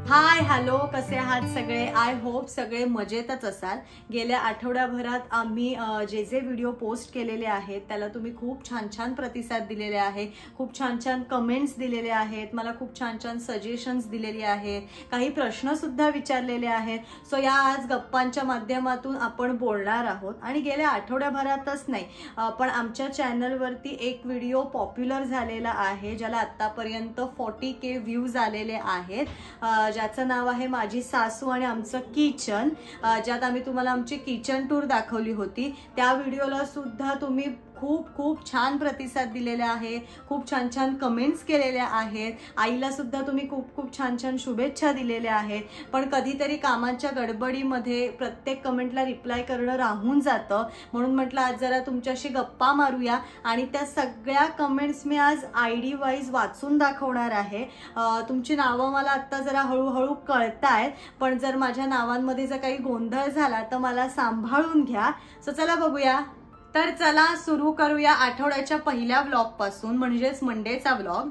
Hi hello, कसे आहात सगळे? आय होप सगळे मजेतच असाल। गेल्या आठवड्याभरात आम्ही जे जे व्हिडिओ पोस्ट केलेले आहेत त्याला तुम्ही खूप छान छान प्रतिसाद दिलेले आहे, खूप छान छान कमेंट्स दिलेले आहेत, मला खूप छान छान सजेशन्स दिलेले आहेत, काही प्रश्न सुद्धा विचारलेले आहेत। सो या आज गप्पांच्या माध्यमातून आपण बोलणार आहोत। आणि गेल्या आठवड्याभरातच नाही पण आमच्या चॅनलवरती एक व्हिडिओ पॉप्युलर झालेला आहे ज्याला आतापर्यंत 40K व्ह्यूज आलेले आहेत, ज्याचं नाव आहे माझी सासू आणि आमचं किचन, ज्यात आम्ही तुम्हाला आमची किचन टूर दाखवली होती। त्या व्हिडिओला सुद्धा तुम्ही खूप खूप छान प्रतिसाद दिलेला आहे, खूप छान छान कमेंट्स केलेल्या आहेत। आईला सुद्धा तुम्ही खूप खूप छान छान शुभेच्छा दिलेल्या आहेत, पण कधीतरी कामाच्या गडबडीमध्ये प्रत्येक कमेंटला रिप्लाय करणं राहून जातं, म्हणून म्हटलं आज जरा तुमच्याशी गप्पा मारूया आणि त्या सगळ्या कमेंट्स मी आज आयडी वाईज वाचून दाखवणार आहे। तुमची नावं मला आता जरा हळूहळू कळतायत, पण जर माझ्या नावांमध्ये जर काही गोंधळ झाला तर मला सांभाळून घ्या। सो चला बघूया। तर चला सुरू करूया आठवड्याच्या पहिल्या व्लॉग पासून, म्हणजेच मंडेचा व्लॉग,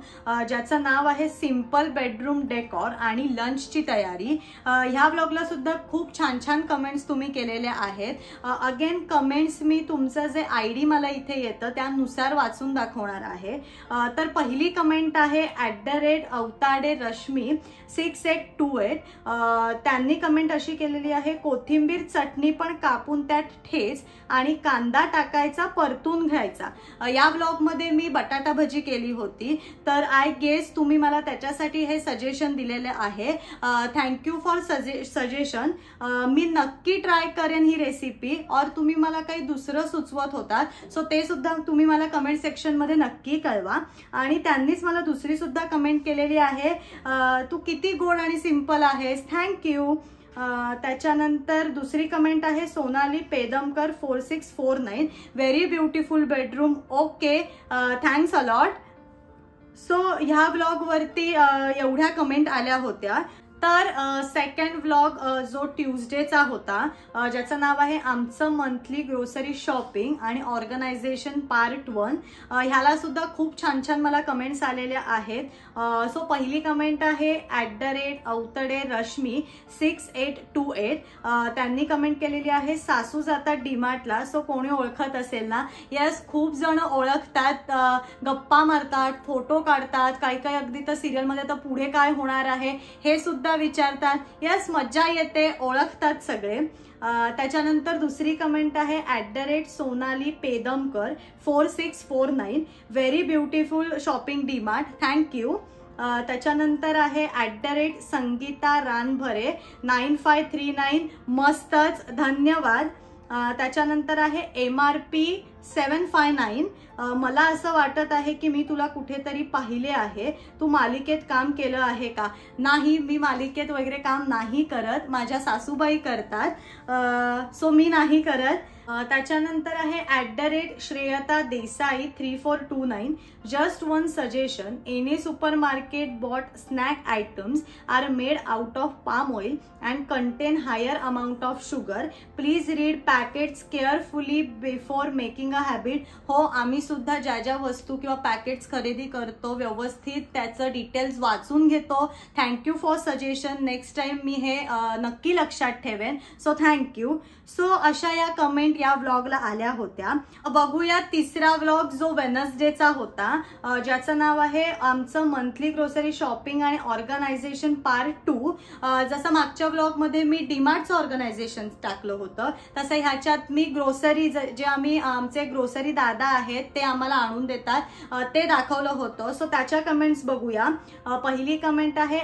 ज्याचं नाव आहे सिंपल बेडरूम डेकोर आणि लंचची तयारी। ह्या व्लॉगला सुद्धा खूप छान छान कमेंट्स तुम्ही केलेल्या आहेत। अगेन कमेंट्स मी तुमचं जे आयडी मला इथे येतं त्यानुसार वाचून दाखवणार आहे। तर पहिली कमेंट आहे @अवताडे रश्मी 6828। त्यांनी कमेंट अशी केलेली आहे, कोथिंबीर चटणी पण कापून त्यात ठेच आणि कांदा टाकायचा, परतून घ्यायचा। या व्लॉग मध्ये मी बटाटा भजी केली होती, तर आय गेस तुम्ही मला त्याच्यासाठी हे सजेशन दिलेले आहे। Thank you for suggestion. मी नक्की ट्राय करेन ही रेसिपी, और तुम्ही मला काही दुसरं सुचवत होतात सो ते सुद्धा तुम्ही मला कमेंट सेक्शन मध्ये नक्की कळवा। आणि त्यांनीच मला दुसरी सुद्धा कमेंट केलेली आहे, तू किती गोड आणि सिंपल आहेस, थँक्यू। त्याच्यानंतर दुसरी कमेंट आहे Sonali Pedamkar 4649, very beautiful bedroom, okay, thanks a lot. So ह्या व्लॉग वरती एवढ्या कमेंट आल्या होत्या। तर सेकंड व्लॉग जो ट्यूजडेचा होता, ज्याचं नाव आहे आमचं मंथली ग्रोसरी शॉपिंग आणि ऑर्गनायझेशन पार्ट 1, ह्याला सुद्धा खूप छान छान मला कमेंट्स आलेल्या आहेत। सो पहिली कमेंट आहे @अवतडे रश्मी 6828। त्यांनी कमेंट केलेली आहे, सासू जातात डीमार्टला, सो कोणी ओळखत असेल ना? यस, खूप जण ओळखतात, गप्पा मारतात, फोटो काढतात, काही काही अगदी तर सिरियलमध्ये तर पुढे काय होणार आहे हे सुद्धा विचारतात। यस, मज्जा येते, ओळखतात सगळे। त्याच्यानंतर दुसरी कमेंट आहे @Sonali Pedamkar 4649, very beautiful shopping DMart, thank you. त्याच्यानंतर आहे @संगीता रानभरे 9539, मस्तच, धन्यवाद। त्याच्यानंतर आहे MRP 759, मला असं वाटत आहे की मी तुला कुठेतरी पाहिले आहे, तू मालिकेत काम केलं आहे का? नाही, मी मालिकेत वगैरे काम नाही करत, माझ्या सासूबाई करतात, सो मी नाही करत। त्याच्यानंतर आहे @Shreyata Desai 3429, just one suggestion, any supermarket bought snack items are made out of palm oil and contain higher amount of sugar, please read packets carefully before making a habit. हो, आम्ही सुद्धा ज्या ज्या वस्तू किंवा पॅकेट्स खरेदी करतो व्यवस्थित त्याचं डिटेल्स वाचून घेतो। Thank you for suggestion, next time मी हे नक्की लक्षात ठेवेन, सो थँक्यू। सो अशा या कमेंट या व्लॉगला आल्या होत्या। बघूया तिसरा व्लॉग जो वेनसडेचा होता, ज्याचं नाव आहे आमचं मंथली ग्रोसरी शॉपिंग आणि ऑर्गनायझेशन पार्ट 2। जसं मागच्या व्लॉग मध्ये मी डीमार्टचं ऑर्गनायझेशन टाकलं होतं, तसं ह्याच्यात मी ग्रोसरी जे आम्ही आमचे ग्रोसरी दादा आहेत ते आम्हाला आणून देतात ते दाखवलं होतं। सो त्याच्या कमेंट्स बघूया। पहिली कमेंट आहे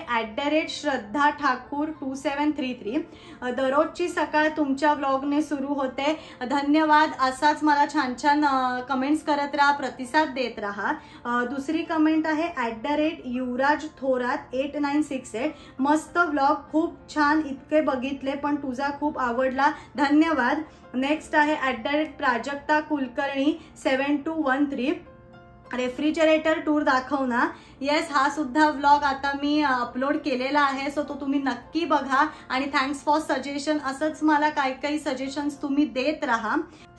@श्रद्धा ठाकूर 2733, दररोजची सकाळ तुमच्या व्लॉगने सुरू होते, धन्यवाद। असाच मला छान छान कमेंट्स करत राहा, प्रतिसाद देत राहा। दुसरी कमेंट आहे युवराज थोरात 8968, मस्त व्लॉग, खूप छान, इतके बघितले पण तुझा खूप आवडला, धन्यवाद। नेक्स्ट आहे प्राजक्ता कुलकर्णी 7213, रेफ्रिजरेटर टूर दाखव ना। येस, हा सुद्धा व्लॉग आता मी अपलोड केलेला आहे, सो तो तुम्ही नक्की बघा आणि थँक्स फॉर सजेशन, असंच मला काही सजेशन्स तुम्ही देत राहा।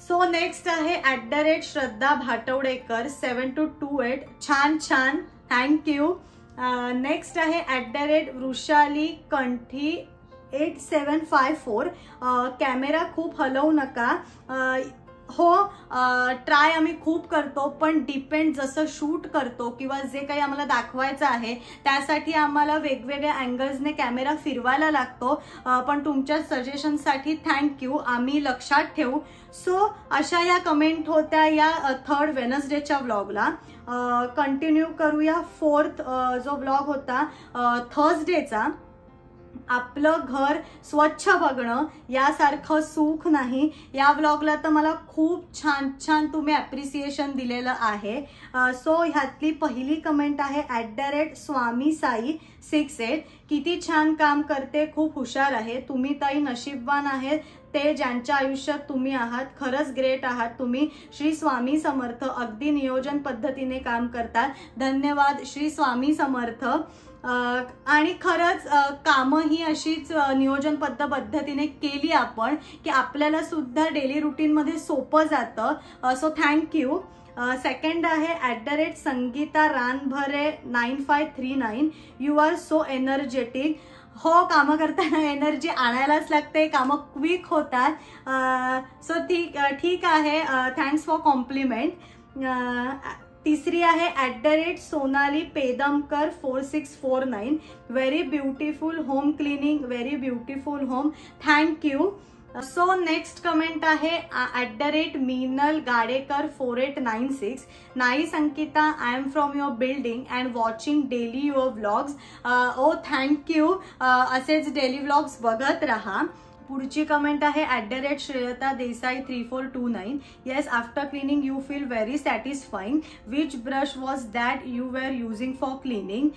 सो नेक्स्ट आहे @श्रद्धा भाटवडेकर 7228, छान छान, थँक्यू। नेक्स्ट आहे @वृषाली कंठी 8754. कॅमेरा खूप हलवू नका. हो, ट्राय आम्ही खूप करतो, पण डिपेंड जसं शूट करतो किंवा जे काही आम्हाला दाखवायचं आहे त्यासाठी आम्हाला वेगवेगळ्या अँगल्सने कॅमेरा फिरवायला लागतो. पण तुमच्या सजेशनसाठी थँक्यू, आम्ही लक्षात ठेवू. सो अशा या कमेंट होत्या या 3rd वेनसडेच्या व्लॉगला. कंटिन्यू करूया 4th जो व्लॉग होता थर्सडेचा. आपलं घर स्वच्छ बघणं यासारखं सुख नाही. या व्लॉगला तर मला खूप छान छान तुम्ही ॲप्रिसिएशन दिलेलं आहे. सो ह्यातली पहिली कमेंट आहे @स्वामीसाई68. किती छान काम करते, खूप हुशार आहे. तुम्ही ताई नशीबवान आहेत ते ज्यांच्या आयुष्यात तुम्ही आहात. खरंच ग्रेट आहात तुम्ही. श्री स्वामी समर्थ. अगदी नियोजन पद्धतीने काम करतात. धन्यवाद श्री स्वामी समर्थ. आणि खरंच कामं ही अशीच नियोजनबद्ध पद्धतीने केली आपण की आपल्याला सुद्धा डेली रुटीनमध्ये सोपं जातं. So thank you. सेकंड आहे @Sangeeta Ranbhare 9539. You are so energetic. हो, कामं करताना एनर्जी आणायलाच लागते, कामं क्विक होतात. सो ठीक आहे. Thanks for compliment. तिसरी आहे @Sonali Pedamkar 4649. Very beautiful home cleaning, very beautiful home. Thank you. So next comment आहे Minal Gadekar 4896. Nice Ankita, I am from your building and watching daily your vlogs. Oh thank you. असेच डेली व्लॉग्स बघत राहा. पुढची कमेंट आहे Shreyata Desai 3429. Yes, after cleaning you feel very satisfying. Which brush was that you were using for cleaning.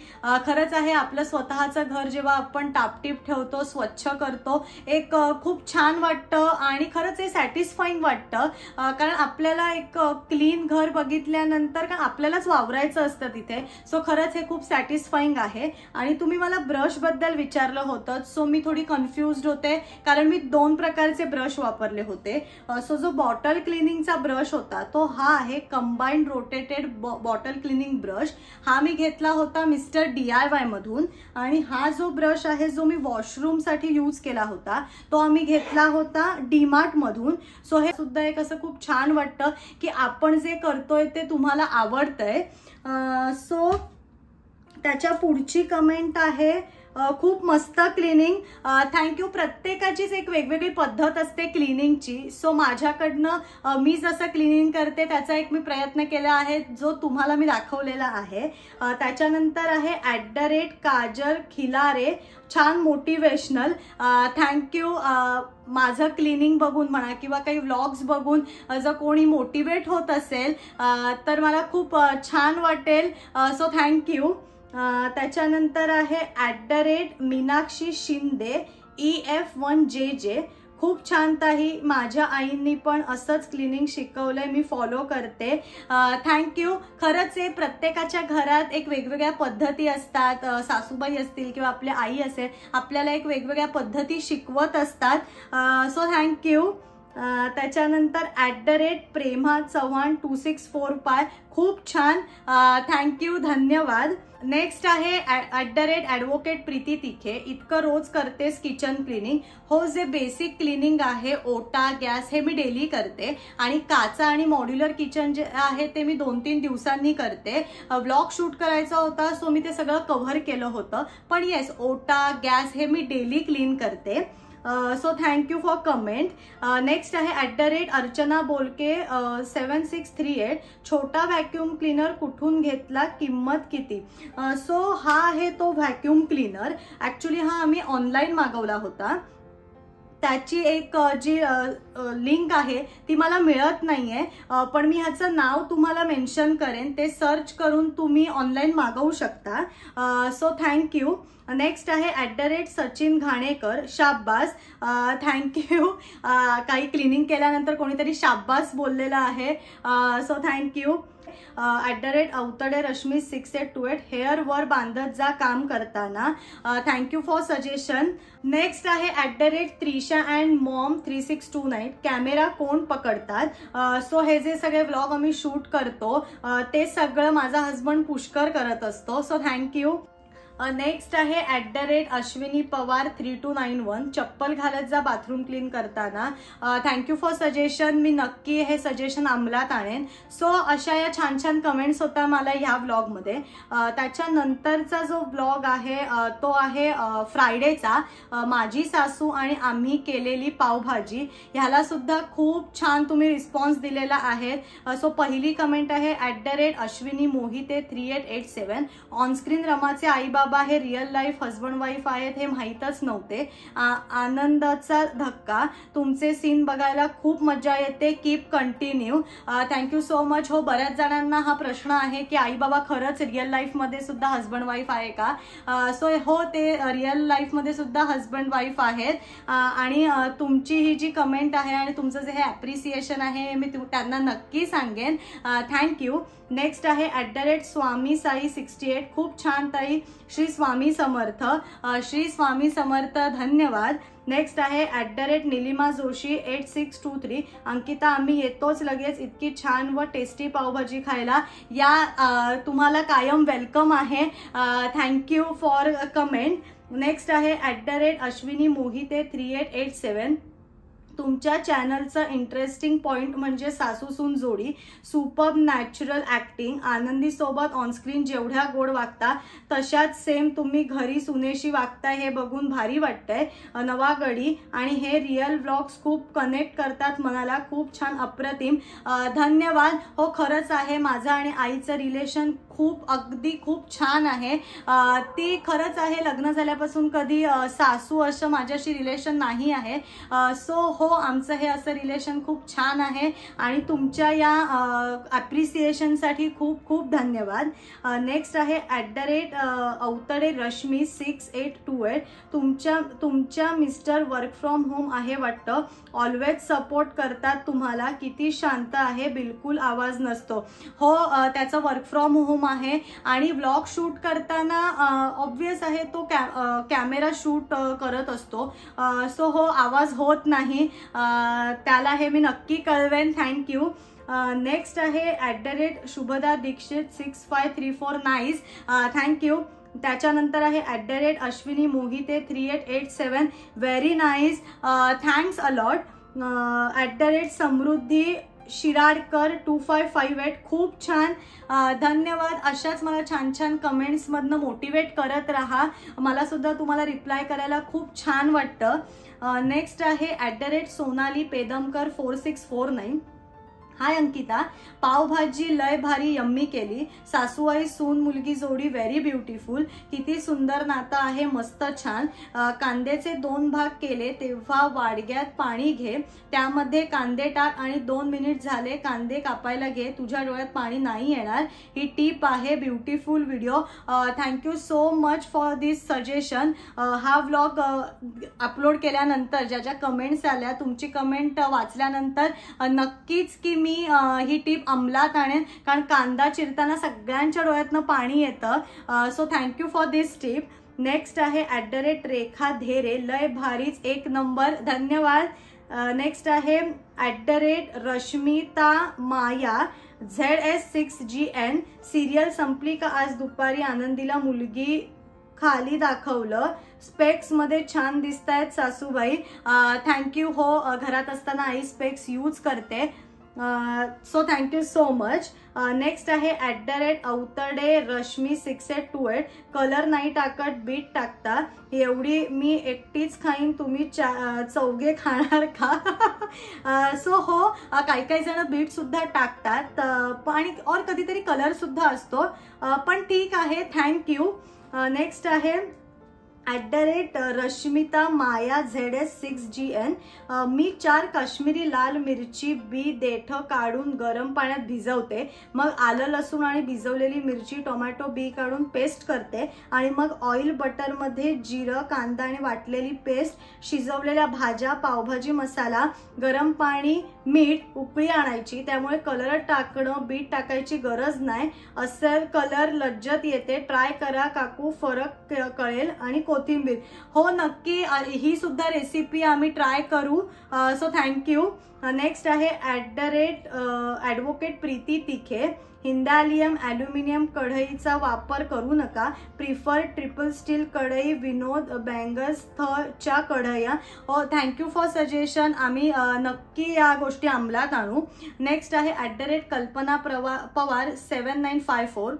खरंच आहे, आपलं स्वतःचं घर जेव्हा आपण टापटीप ठेवतो, स्वच्छ करतो, एक खूप छान वाटतं आणि खरंच हे सॅटिस्फाईंग वाटतं. कारण आपल्याला एक क्लीन घर बघितल्यानंतर का आपल्यालाच वावरायचं असतं तिथे. सो खरंच हे खूप सॅटिस्फाईंग आहे. आणि तुम्ही मला ब्रशबद्दल विचारलं होतं, सो मी थोडी कन्फ्युज्ड होते कारण मी 2 प्रकारचे ब्रश वापरले होते. सो जो बॉटल क्लिनिंगचा ब्रश होता तो हा आहे combined rotated bottle cleaning brush. हा मी घेतला होता मिस्टर DIY मधून. आणि हा जो ब्रश आहे जो मी वॉशरूम साठी यूज केला होता तो आम्ही घेतला होता DMart मधून. सो हे सुद्धा एक असं खूप छान वाटतं की आपण जे करतोय ते तुम्हाला आवडतंय. सो त्याच्या पुढची कमेंट आहे खूप मस्त क्लिनिंग. थँक्यू. प्रत्येकाचीच एक वेगवेगळी पद्धत असते क्लिनिंगची. सो माझ्याकडनं मी जसं क्लिनिंग करते त्याचा एक मी प्रयत्न केला आहे जो तुम्हाला मी दाखवलेला आहे. त्याच्यानंतर आहे @काजल खिलारे. छान मोटिवेशनल. थँक्यू. माझं क्लिनिंग बघून म्हणा किंवा काही व्लॉग्स बघून जर कोणी मोटिवेट होत असेल तर मला खूप छान वाटेल. So thank you. त्याच्यानंतर आहे मीनाक्षी शिंदे EF1JJ. खूप छान ताई, माझ्या आईंनी पण असंच क्लिनिंग शिकवलंय, मी फॉलो करते. थँक्यू. खरंच आहे, प्रत्येकाच्या घरात एक वेगवेगळ्या पद्धती असतात. सासूबाई असतील किंवा आपल्या आई असेल, आपल्याला एक वेगवेगळ्या पद्धती शिकवत असतात. So thank you. त्याच्यानंतर @प्रेमा चव्हाण 264 खूप छान. थँक्यू, धन्यवाद. नेक्स्ट आहे @ॲडव्होकेट प्रीती तिखे. इतकं रोज करतेस किचन क्लिनिंग. हो, जे बेसिक क्लिनिंग आहे ओटा गॅस हे मी डेली करते. आणि काचा आणि मॉड्युलर किचन जे आहे ते मी 2-3 दिवसांनी करते. व्लॉग शूट करायचा होता सो मी ते सगळं कव्हर केलं होतं. पण येस, ओटा गॅस हे मी डेली क्लीन करते. So thank you for comment. Next आहे @अर्चना बोलके 7638. छोटा व्हॅक्यूम क्लीनर कुठून घेतला, किंमत किती. सो हा आहे तो व्हॅक्यूम क्लीनर. ऍक्च्युली हा आम्ही ऑनलाईन मागवला होता. त्याची एक जी लिंक आहे ती मला मिळत नाहीये, पण मी ह्याचं नाव तुम्हाला मेन्शन करेन. ते सर्च करून तुम्ही ऑनलाईन मागवू शकता. So thank you. नेक्स्ट आहे @सचिन घाणेकर. शाब्बास. थँक्यू. काही क्लिनिंग केल्यानंतर कोणीतरी शाब्बास बोललेलं आहे. So thank you. @Avtade Rashmi 6828 hair वर बांधत जा काम करताना. Thank you for suggestion. नेक्स्ट आहे @त्रिशा अँड मॉम 3629 कॅमेरा कोण पकडतात. सो हे जे सगळे व्लॉग आम्ही शूट करतो ते सगळं माझा हस्बंड पुष्कर करत असतो. So thank you. नेक्स्ट आहे @अश्विनी पवार 3291 चप्पल घालत जा बाथरूम क्लीन करताना. Thank you for suggestion. मी नक्की हे सजेशन अंमलात आणेन. सो अशा या छान छान कमेंट्स होत्या मला ह्या ब्लॉगमध्ये. त्याच्यानंतरचा जो ब्लॉग आहे तो आहे फ्रायडेचा, माझी सासू आणि आम्ही केलेली पावभाजी. ह्याला सुद्धा खूप छान तुम्ही रिस्पॉन्स दिलेला आहे. सो पहिली कमेंट आहे @अश्विनी मोहिते 3887 ऑनस्क्रीन रमाचे आई बाबा हे रिअल लाईफ हजबंड वाईफ आहेत हे माहीतच नव्हते. आनंदाचा धक्का. तुमचे सीन बघायला खूप मजा येते. Keep continue. Thank you so much. हो, बऱ्याच जणांना हा प्रश्न आहे की आई बाबा खरंच रिअल लाईफ मध्ये सुद्धा हजबंड वाईफ आहे का. सो हो, ते रिअल लाईफ मध्ये सुद्धा हजबंड वाईफ आहेत. आणि तुमची ही जी कमेंट आहे आणि तुमचं जे हे ॲप्रिसिएशन आहे मी त्यांना नक्की सांगेन. थँक्यू. नेक्स्ट आहे स्वामी साई 68 खूप छान ताई. श्री स्वामी समर्थ. श्री स्वामी समर्थ. धन्यवाद. नेक्स्ट आहे नीलिमा जोशी 8623 अंकिता आम्ही येतोच लगेच इतकी छान व टेस्टी पावभाजी खायला. या तुम्हाला कायम वेलकम आहे. Thank you for comment. नेक्स्ट आहे @अश्विनी मोहिते 3887 तुमच्या चॅनलचं इंटरेस्टिंग पॉइंट म्हणजे सासूसून जोडी. Superb natural acting. आनंदी सोबत ऑनस्क्रीन जेवढ्या गोड वागता तशाच सेम तुम्ही घरी सुनेशी वागताय हे बघून भारी वाटतंय. नवागडी आणि हे रिअल व्लॉग्स खूप कनेक्ट करतात मनाला. खूप छान, अप्रतिम. धन्यवाद. हो, खरंच आहे माझं आणि आईचं रिलेशन अगदी खूप छान आहे. ती खरंच आहे लग्न झाल्यापासून कधी सासू असं माझ्याशी रिलेशन नाही आहे. सो हो, आमचं हे असं रिलेशन खूप छान आहे आणि तुमच्या या ॲप्रिसिएशनसाठी खूप खूप धन्यवाद. नेक्स्ट आहे @अवतडे रश्मी 6828 तुमच्या मिस्टर वर्क फ्रॉम होम आहे वाटतं. ऑलवेज सपोर्ट करतात तुम्हाला. किती शांत आहे, बिलकुल आवाज नसतो. हो, त्याचं वर्क फ्रॉम होम आहे आणि व्लॉग शूट करताना ऑब्वियस आहे तो कॅमेरा शूट करत असतो. सो हो, आवाज होत नाही. त्याला हे मी नक्की कळवेन. थँक्यू. नेक्स्ट आहे शुभदा दीक्षित 6534 नाईस. थँक्यू. त्याच्यानंतर आहे @Ashwini Mohite 3887 very nice. Thanks a lot. Samruddhi Shiradkar 2558 खूप छान. धन्यवाद. अशाच मला छान छान कमेंट्समधनं मोटिवेट करत राहा. मला सुद्धा तुम्हाला रिप्लाय करायला खूप छान वाटतं. नेक्स्ट आहे सोनाली पेदमकर 4649 हाय अंकिता, पावभाजी लय भारी यम्मी केली. सासूबाई सून मुलगी जोडी व्हेरी ब्युटिफुल. किती सुंदर नातं आहे, मस्त छान. कांद्याचे 2 भाग केले तेव्हा वाडग्यात पाणी घे, त्यामध्ये कांदे टाक आणि 2 मिनिट झाले कांदे कापायला घे, तुझ्या डोळ्यात पाणी नाही येणार. ही टिप आहे. Beautiful video. Thank you so much for this suggestion. हा व्लॉग अपलोड केल्यानंतर ज्या ज्या कमेंट्स आल्या, तुमची कमेंट वाचल्यानंतर नक्कीच की मी ही टिप अंमलात आणेन, कारण कांदा चिरताना सगळ्यांच्या डोळ्यातनं पाणी येतं. So thank you for this tip. Next आहे @रेखा धेरे लय भारीच एक नंबर. धन्यवाद. नेक्स्ट आहे @रश्मिता माया ZS6GN सिरियल संपली का आज दुपारी? आनंदीला मुलगी खाली दाखवलं. स्पेक्स मध्ये छान दिसतायत सासूबाई. थँक्यू. हो, घरात असताना आई स्पेक्स यूज करते. So thank you so much. Next आहे @अवतडे रश्मी 6828 कलर नाही टाकत, बीट टाकता. एवढी मी एकटीच खाईन, तुम्ही चौघे खाणार का? सो हो, काही जण बीट सुद्धा टाकतात आणि और कधीतरी कलर सुद्धा असतो, पण ठीक आहे. थँक्यू. नेक्स्ट आहे @रश्मिता माया ZS6GN, मी 4 काश्मीरी लाल मिरची बी देठ काढून गरम पाण्यात भिजवते, मग आलं लसूण आणि भिजवलेली मिरची टोमॅटो बी काढून पेस्ट करते आणि मग ऑइल बटर मध्ये जिरं कांदा आणि वाटलेली पेस्ट, शिजवलेल्या भाज्या, पावभाजी मसाला, गरम पाणी, मीठ, उकळी आणायची, त्यामुळे कलर टाकणं बीट टाकायची गरज नाही, असं कलर लज्जत येते, ट्राय करा काकू, फरक कळेल, आणि कोथिंबीर. हो नक्की, ही सुद्धा रेसिपी आम्ही ट्राय करू. So thank you. नेक्स्ट आहे ॲडव्होकेट प्रीती तिखे, हिंदालियम ॲल्युमिनियम कढईचा वापर करू नका, प्रिफर ट्रिपल स्टील कढई, विनोद बँगस्थच्या कढया. हो थँक्यू फॉर सजेशन, आम्ही नक्की या गोष्टी अंमलात आणू. नेक्स्ट आहे @कल्पना पवार 7954,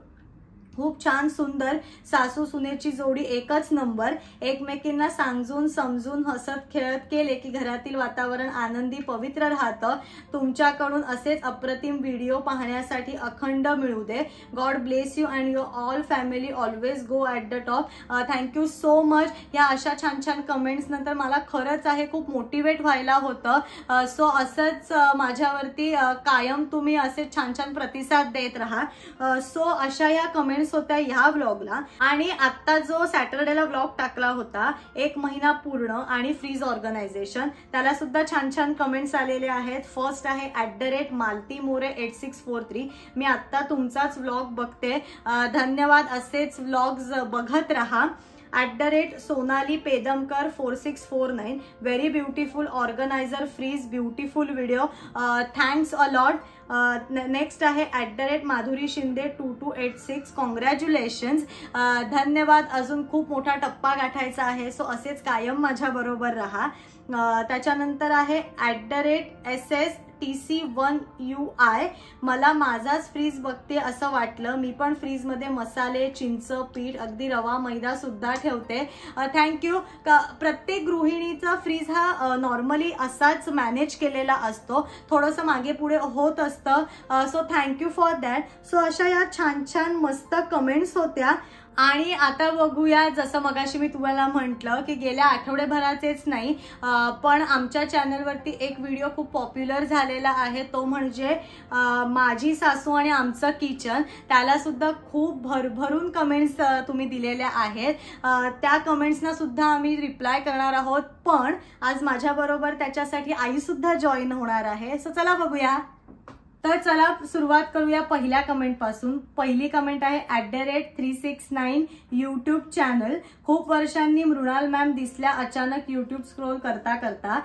खूप छान सुंदर सासू सुनेची जोडी एकच नंबर, एकमेकींना सांगून समजून हसत खेळत केले की घरातील वातावरण आनंदी पवित्र राहतं. तुमच्याकडून असेच अप्रतिम व्हिडिओ पाहण्यासाठी अखंड मिळू दे. God bless you and your all family always go at the top. Thank you so much. या अशा छान छान कमेंट्स नंतर मला खरंच आहे खूप मोटिवेट व्हायला होतं. सो असंच माझ्यावरती कायम तुम्ही असे छान छान प्रतिसाद देत राहा. सो अशा या कमेंट्स होत्या ह्या व्लॉगला. आणि आता जो सॅटरडेला व्लॉग टाकला होता 1 महिना पूर्ण आणि फ्रीज ऑर्गनायझेशन, त्याला सुद्धा छान छान कमेंट्स आलेले आहेत. फर्स्ट आहे @मालती मोरे 8643, मी आता तुमचाच व्लॉग बघते, धन्यवाद, असेच व्लॉग्स बघत राहा. @Sonali Pedamkar 4649, very beautiful organiser fridge, beautiful video, thanks a lot. Next आहे @माधुरी शिंदे 2286, कॉंग्रॅच्युलेशन्स, धन्यवाद, अजून खूप मोठा टप्पा गाठायचा आहे, सो असेच कायम माझ्या बरोबर राहा. त्याच्यानंतर आहे @SSTC1UI, मला माझाच फ्रीज बघते असं वाटलं, मी पण फ्रीज मध्ये मसाले, चिंच, पीठ, अगदी रवा, मैदा सुद्धा ठेवते. थँक्यू. प्रत्येक गृहिणीचा फ्रीज हा नॉर्मली असाच मॅनेज केलेला असतो, थोडंसं मागे पुढे होत असतं. So thank you for that. So अशा या छान छान मस्त कमेंट्स होत्या. आणि आता बघूया, जसं मगाशी मी तुम्हाला म्हटलं की गेल्या आठवड्याभराचेच नाही, पण आमच्या चॅनलवरती एक व्हिडिओ खूप पॉप्युलर झालेला आहे, तो म्हणजे माझी सासू आणि आमचं किचन. त्याला सुद्धा खूप भरभरून कमेंट्स तुम्ही दिलेल्या आहेत. त्या कमेंट्सना सुद्धा आम्ही रिप्लाय करणार आहोत, पण आज माझ्याबरोबर त्याच्यासाठी आई सुद्धा जॉईन होणार आहे. सो चला बघूया. तर चला सुरुवात करूया पहिल्या कमेंट पासून. पहिली कमेंट आहे @369 यूट्यूब चॅनल, खूप वर्षांनी मृणाल मॅम दिसल्या अचानक यूट्यूब स्क्रोल करता करता,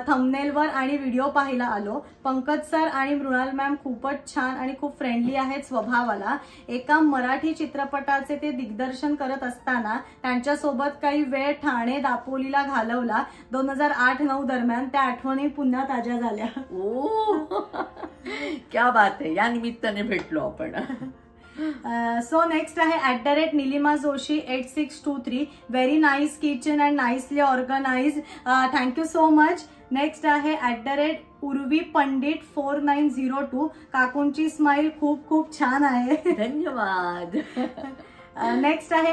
थंबनेलवर आणि व्हिडिओ पाहायला आलो. पंकज सर आणि मृणाल मॅम खूपच छान आणि खूप फ्रेंडली आहेत स्वभावाला. एका मराठी चित्रपटाचे ते दिग्दर्शन करत असताना त्यांच्यासोबत काही वेळ ठाणे दापोलीला घालवला 2008-9 दरम्यान. त्या आठवणी पुन्हा ताज्या झाल्या. क्या बात आहे, या निमित्ताने भेटलो आपण. सो नेक्स्ट आहे @Nilima Joshi 8623, very nice kitchen and nicely organize, thank you so much. Next आहे @उर्वी पंडित 4902, काकूंची स्माइल खूप खूप छान आहे, धन्यवाद. नेक्स्ट आहे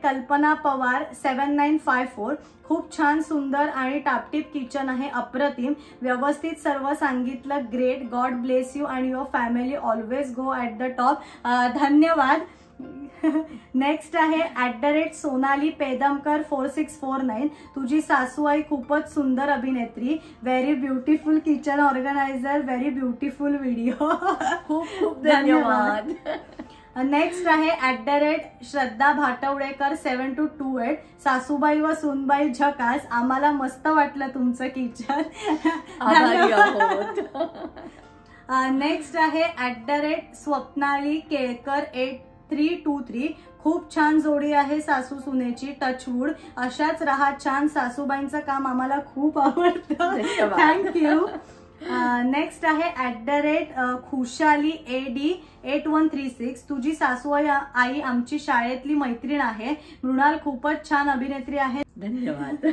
@कल्पना पवार 7954, खूप छान सुंदर आणि टापटीप किचन आहे, अप्रतिम, व्यवस्थित सर्व सांगितलं, great, God bless you and your family always go at the top, धन्यवाद. नेक्स्ट आहे @सोनाली पेदमकर 4649, तुझी सासूआई खूपच सुंदर अभिनेत्री, very beautiful kitchen organiser, very beautiful video, खूप खूप धन्यवाद. नेक्स्ट आहे @श्रद्धा भाटवडेकर 7228, सासूबाई व सुनबाई झकास, आम्हाला मस्त वाटलं तुमचं किचन, आभारी आहोत. नेक्स्ट आहे @स्वप्नाली केळकर 8323, खूप छान जोडी आहे सासू सुनेची, टचवूड, अशाच राहा छान, सासूबाईंचं काम आम्हाला खूप आवडतं, थँक्यू. नेक्स्ट आहे खुशाली AD 8136, तुझी सासू आई आमची शाळेतली मैत्रीण आहे, मृणाल खूपच छान अभिनेत्री आहे, धन्यवाद.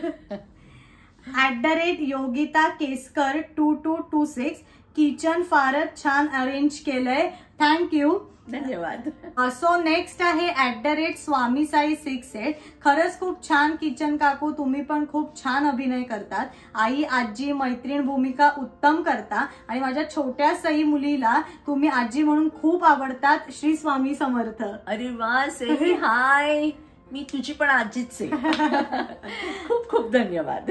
@योगिता केसकर 2226, किचन फारच छान अरेंज केलंय, थँक्यू. धन्यवाद. सो नेक्स्ट आहे @स्वामी साई 68. खरंच खूप छान किचन काकू, तुम्ही पण खूप छान अभिनय करतात. आई आजी मैत्रीण भूमिका उत्तम करता आणि माझ्या छोट्या सई मुलीला तुम्ही आजी म्हणून खूप आवडतात. श्री स्वामी समर्थ. अरे वा, सेही हाय. मी तुझी पण आजीच आहे. खूप खूप धन्यवाद.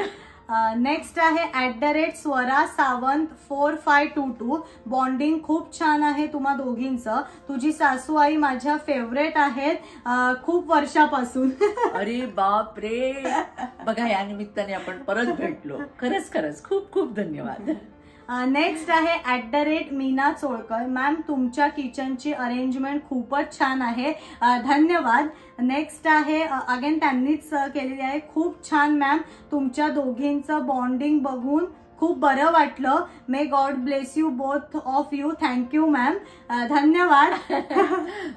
नेक्स्ट आहे @स्वरा सावंत 4522. बॉन्डिंग खूप छान आहे तुम्हा दोघींचं. तुझी सासू आई माझ्या फेवरेट आहेत खूप वर्षापासून. अरे बाप रे, बघा या निमित्ताने आपण परत भेटलो. खरंच खरंच खूप खूप धन्यवाद. नेक्स्ट आहे मीना चोळकर. मॅम तुमच्या किचनची अरेंजमेंट खूपच छान आहे, धन्यवाद. नेक्स्ट आहे अगेन त्यांनीच केलेली आहे. खूप छान मॅम, तुमच्या दोघींचं बॉन्डिंग बघून खूप बरं वाटलं. May God bless you both of you. Thank you ma'am, धन्यवाद.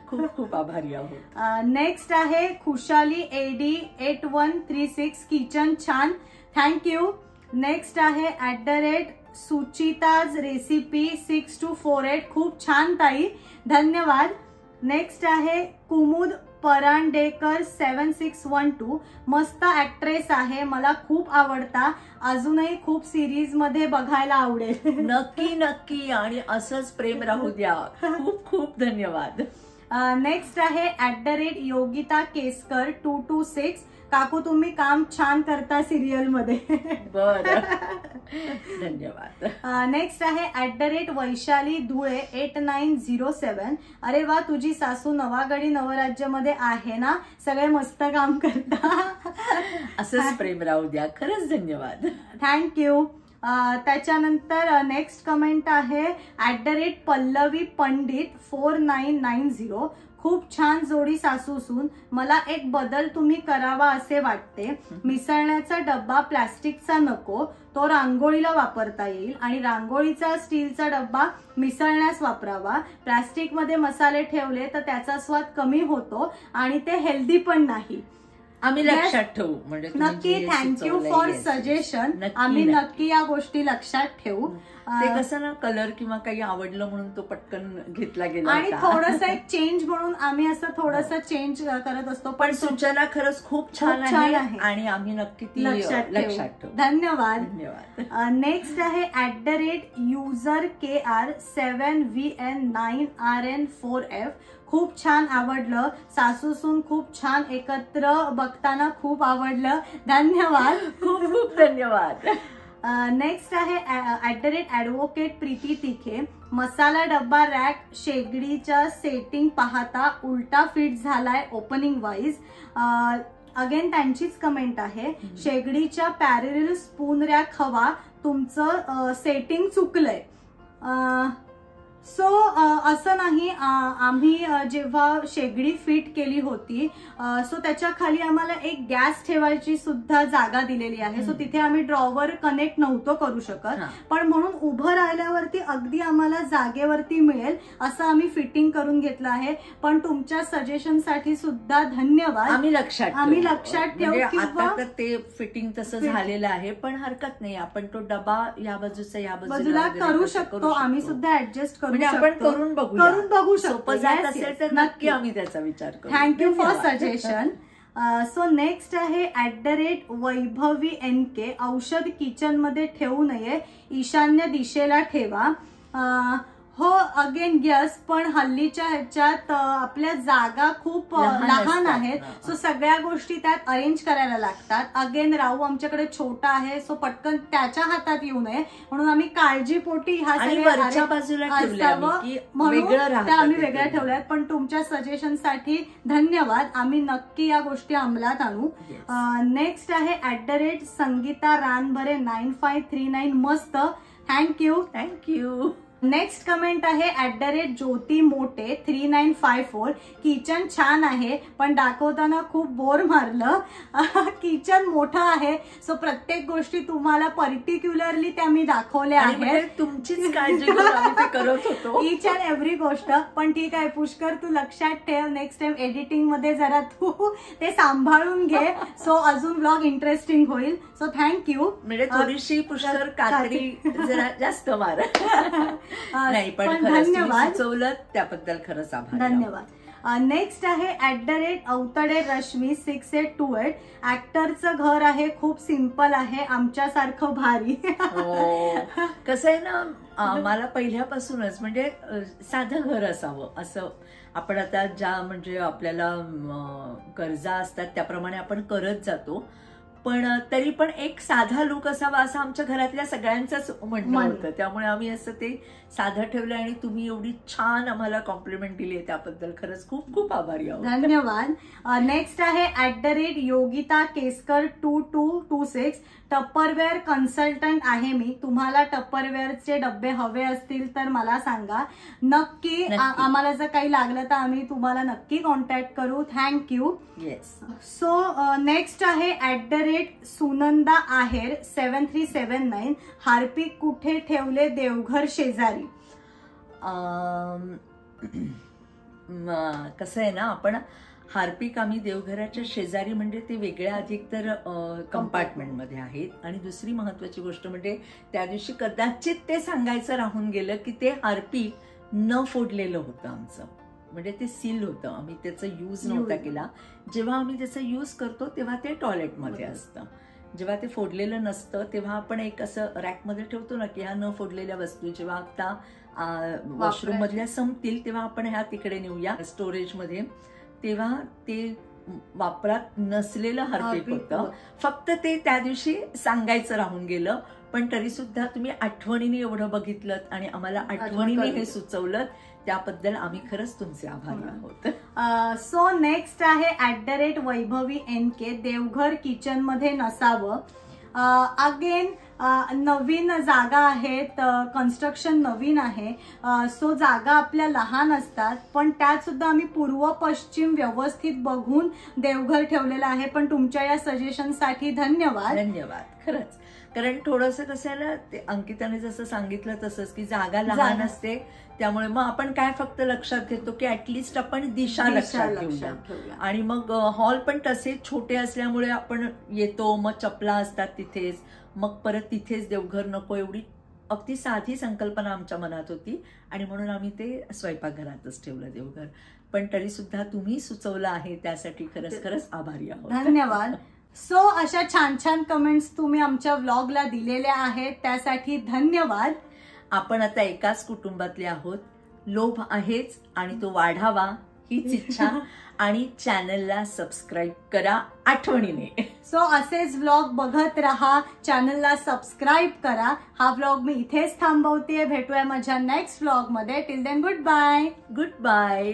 खूप खूप आभारी आहोत. नेक्स्ट आहे खुशाली AD 8136. किचन छान, थँक्यू. नेक्स्ट आहे सुचिताज रेसिपी 6248. खूप छान ताई, धन्यवाद. नेक्स्ट आहे कुमुद परांडेकर 7612. मस्त ऍक्ट्रेस आहे, मला खूप आवडता. अजूनही खूप सिरीज मध्ये बघायला आवडेल. नक्की नक्की, आणि असंच प्रेम राहू द्या. खूप खूप धन्यवाद. नेक्स्ट आहे योगिता केसकर 226. काकू तुम्ही काम छान करता सिरियल मध्ये. बरं, धन्यवाद. नेक्स्ट आहे वैशाली धुळे 8907. अरे वा, तुझी सासू नवागडी नवराज्यमध्ये आहे ना, सगळे मस्त काम करता. असंच प्रेम राहू द्या. खरंच धन्यवाद. थँक्यू. त्याच्यानंतर नेक्स्ट कमेंट आहे पल्लवी पंडित 4990. खूप छान जोडी सासू सून. मला एक बदल तुम्ही करावा असे वाटते. मिसळण्याचा डब्बा प्लास्टिकचा नको, तो रांगोळीला वापरता येईल आणि रांगोळीचा स्टीलचा डब्बा मिसळण्यास वापरावा. प्लास्टिकमध्ये मसाले ठेवले तर त्याचा स्वाद कमी होतो आणि ते हेल्दी पण नाही. आम्ही लक्षात ठेवू. म्हणजे नक्की, थँक्यू फॉर सजेशन. आम्ही नक्की या गोष्टी लक्षात ठेवू. ते कसं ना, कलर किंवा काही आवडलं म्हणून तो पटकन घेतला गेला आणि थोडंसं एक चेंज म्हणून आम्ही असं थोडंसं चेंज करत असतो. पण सूचना खरंच खूप छान आहे आणि आम्ही नक्की ती लक्षात ठेवू. धन्यवाद. धन्यवाद. नेक्स्ट आहे युजर KR 7VN 9RN4F. खूप छान आवडलं. सासू सून खूप छान एकत्र बघताना खूप आवडलं, धन्यवाद. खूप खूप धन्यवाद. नेक्स्ट आहे ॲडव्होकेट प्रीती तिखे. मसाला डब्बा रॅक शेगडीच्या सेटिंग पाहता उलटा फिट झालाय ओपनिंग वाईज. अगेन त्यांचीच कमेंट आहे. शेगडीच्या पॅरेलल स्पून रॅक हवा, तुमचं सेटिंग चुकलंय. सो असं नाही, आम्ही जेव्हा शेगडी फिट केली होती सो त्याच्या खाली आम्हाला एक गॅस ठेवायची सुद्धा जागा दिलेली आहे. सो तिथे आम्ही ड्रॉवर कनेक्ट नव्हतो करू शकत, पण म्हणून उभं राहिल्यावरती अगदी आम्हाला जागेवरती मिळेल असं आम्ही फिटिंग करून घेतलं आहे. पण तुमच्या सजेशनसाठी सुद्धा धन्यवाद. आम्ही लक्षात ठेवू. किंवा ते फिटिंग तसं झालेलं आहे, पण हरकत नाही. आपण तो डबा या बाजूचा या बाजूला करू शकतो. आम्ही सुद्धा ऍडजस्ट करू, आपण करून बघू शकतो. जात असेल तर नक्की आम्ही त्याचा विचार करू. Thank you for suggestion. So next आहे वैभवी NK. औषध किचन मध्ये ठेवू नये, ईशान्य दिशेला ठेवा. हो, अगेन यस, पण हल्लीच्या ह्याच्यात आपल्या जागा खूप लहान आहेत. सो सगळ्या गोष्टी त्यात अरेंज करायला लागतात. अगेन राहू आमच्याकडे छोटा आहे, सो पटकन त्याच्या हातात येऊ नये म्हणून आम्ही काळजीपोटी ह्या वरच्या बाजूला म्हणून त्या आम्ही वेगळ्या ठेवल्यात. पण तुमच्या सजेशनसाठी धन्यवाद. आम्ही नक्की या गोष्टी अंमलात आणू. नेक्स्ट आहे संगीता रानभरे 9539. मस्त, थँक्यू. नेक्स्ट कमेंट आहे @ज्योती मोटे 3954. किचन छान आहे पण दाखवताना खूप बोर मारलं. किचन मोठं आहे सो प्रत्येक गोष्टी तुम्हाला पर्टिक्युलरली त्या मी दाखवल्या आहेत. तुमचीच काळजी घेऊन आम्ही ते करत होतो ईच अँड एव्हरी गोष्ट. पण ठीक आहे पुष्कर, तू लक्षात ठेव नेक्स्ट टाइम एडिटिंग मध्ये जरा तू ते सांभाळून घे सो अजून व्लॉग इंटरेस्टिंग होईल. So thank you. म्हणजे थोडीशी पुष्कर कातडी जरा जास्त मार. नाही पण धन्यवाद, सुचवलं त्याबद्दल खरंच आभार. धन्यवाद. नेक्स्ट आहे @अवतडे रश्मी 6828. ऍक्टरचं घर आहे, खूप सिंपल आहे, आमच्यासारखं भारी. कसं आहे ना, मला पहिल्यापासूनच म्हणजे साधं घर असावं असं आपण आता ज्या म्हणजे आपल्याला गरजा असतात त्याप्रमाणे आपण करत जातो. पण तरी पण एक साधा लुक असावा असं आमच्या घरातल्या सगळ्यांचंच म्हणणं होतं. त्यामुळे आम्ही असं ते साधं ठेवलं आणि तुम्ही एवढी छान आम्हाला कॉम्प्लिमेंट दिली त्याबद्दल खरंच खूप खूप आभारी आहोत. धन्यवाद. नेक्स्ट आहे @योगिता केसकर 2226. टप्परवेअर कन्सल्टंट आहे मी. तुम्हाला टप्परवेअरचे डब्बे हवे असतील तर मला सांगा नक्की. आम्हाला जर काही लागलं तर आम्ही तुम्हाला नक्की कॉन्टॅक्ट करू. थँक्यू. येस. सो नेक्स्ट आहे @सुनंदा आहेर 7379. हार्पिक कुठे ठेवले? देवघर शेजारी. कसं आहे ना, आपण हार्पिक आम्ही देवघराच्या शेजारी म्हणजे ते वेगळ्या अधिक तर कंपार्टमेंटमध्ये आहेत. आणि दुसरी महत्वाची गोष्ट म्हणजे त्या दिवशी कदाचित ते सांगायचं राहून गेलं की ते हार्पिक न फोडलेलं होतं आमचं. म्हणजे ते सील होतं, आम्ही त्याचा यूज नव्हता केला. जेव्हा आम्ही त्याचा यूज करतो तेव्हा ते टॉयलेटमध्ये असतं. जेव्हा ते फोडलेलं नसतं तेव्हा आपण एक असं रॅकमध्ये ठेवतो ना की ह्या न फोडलेल्या वस्तू जेव्हा आता वॉशरूम मधल्या संपतील तेव्हा आपण ह्या तिकडे नेऊया स्टोरेजमध्ये. तेव्हा ते वापरात नसलेलं हार्पिक होतं. फक्त ते त्या दिवशी सांगायचं राहून गेलं. पण तरी सुद्धा तुम्ही आठवणीने एवढं बघितलं आणि आम्हाला आठवणीने हे सुचवलं त्याबद्दल आम्ही खरंच तुमचे आभारी आहोत. सो नेक्स्ट आहे @वैभवी NK. देवघर किचन मध्ये नसावं. अगेन नवीन जागा आहेत, कन्स्ट्रक्शन नवीन आहे. सो जागा आपल्या लहान असतात पण त्यात सुद्धा आम्ही पूर्व पश्चिम व्यवस्थित बघून देवघर ठेवलेलं आहे. पण तुमच्या या सजेशनसाठी धन्यवाद. धन्यवाद खरंच. कारण थोडंसं कसं आहे ना, ते अंकिताने जसं सांगितलं तसंच की जागा लहान असते त्यामुळे मग आपण काय फक्त लक्षात घेतो की ऍटलिस्ट आपण दिशा लक्षात घेऊया. आणि मग हॉल पण तसे छोटे असल्यामुळे आपण येतो, मग चपला असतात तिथेच, मग परत तिथेच देवघर नको. एवढी अगदी साधी संकल्पना आमच्या मनात होती आणि म्हणून आम्ही ते स्वयंपाकघरातच ठेवलं देवघर. पण तरी सुद्धा तुम्ही सुचवलं आहे त्यासाठी खरंच खरंच आभारी आहोत. धन्यवाद. सो अशा छान छान कमेंट्स तुम्ही आमच्या व्लॉगला दिलेल्या आहेत त्यासाठी धन्यवाद. आपण आता एकाच कुटुंबातले आहोत. लोभ आहेच आणि तो वाढावा हीच इच्छा. आणि चॅनलला सबस्क्राईब करा आठवणीने. सो असेच व्लॉग बघत राहा, चॅनलला सबस्क्राईब करा. हा व्लॉग मी इथेच थांबवते. भेटूया माझ्या नेक्स्ट व्लॉग मध्ये. Till then goodbye. Good bye.